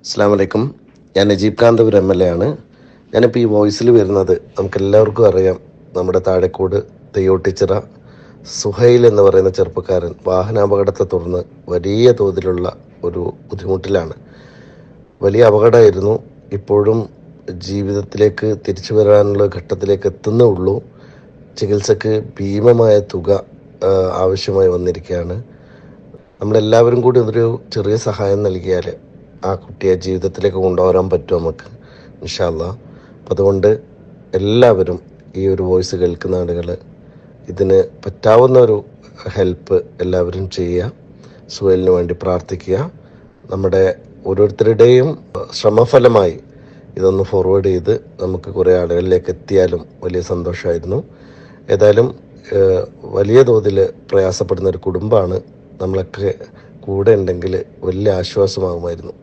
അസ്സാം വലൈക്കും. ഞാൻ നജീബ് കാന്തപുരം MLA ആണ്. ഞാനിപ്പോൾ ഈ വോയിസിൽ വരുന്നത് നമുക്കെല്ലാവർക്കും അറിയാം, നമ്മുടെ താഴെക്കോട് തെയ്യോട്ടിച്ചിറ സുഹൈൽ എന്ന് പറയുന്ന ചെറുപ്പക്കാരൻ വാഹനാപകടത്തെ തുടർന്ന് വലിയ തോതിലുള്ള ഒരു ബുദ്ധിമുട്ടിലാണ്. വലിയ അപകടമായിരുന്നു. ഇപ്പോഴും ജീവിതത്തിലേക്ക് തിരിച്ചു വരാനുള്ള ഘട്ടത്തിലേക്ക് എത്തുന്നേ ഉള്ളൂ. ചികിത്സക്ക് ഭീമമായ തുക ആവശ്യമായി വന്നിരിക്കുകയാണ്. നമ്മളെല്ലാവരും കൂടി ഒരു ചെറിയ സഹായം നൽകിയാൽ ആ കുട്ടിയെ ജീവിതത്തിലേക്ക് കൊണ്ടുവരാൻ പറ്റും നമുക്ക്, ഇൻഷാ അല്ലാഹ്. അപ്പം അതുകൊണ്ട് എല്ലാവരും ഈ ഒരു വോയിസ് കേൾക്കുന്ന ആളുകൾ ഇതിന് പറ്റാവുന്ന ഒരു ഹെൽപ്പ് എല്ലാവരും ചെയ്യുക. സുഹൈലിന് വേണ്ടി പ്രാർത്ഥിക്കുക. നമ്മുടെ ഓരോരുത്തരുടെയും ശ്രമഫലമായി ഇതൊന്ന് ഫോർവേഡ് ചെയ്ത് നമുക്ക് കുറേ ആളുകളിലേക്ക് എത്തിയാലും വലിയ സന്തോഷമായിരുന്നു. ഏതായാലും വലിയ തോതിൽ പ്രയാസപ്പെടുന്ന ഒരു കുടുംബമാണ്. നമ്മളൊക്കെ കൂടെ ഉണ്ടെങ്കിൽ വലിയ ആശ്വാസമാകുമായിരുന്നു.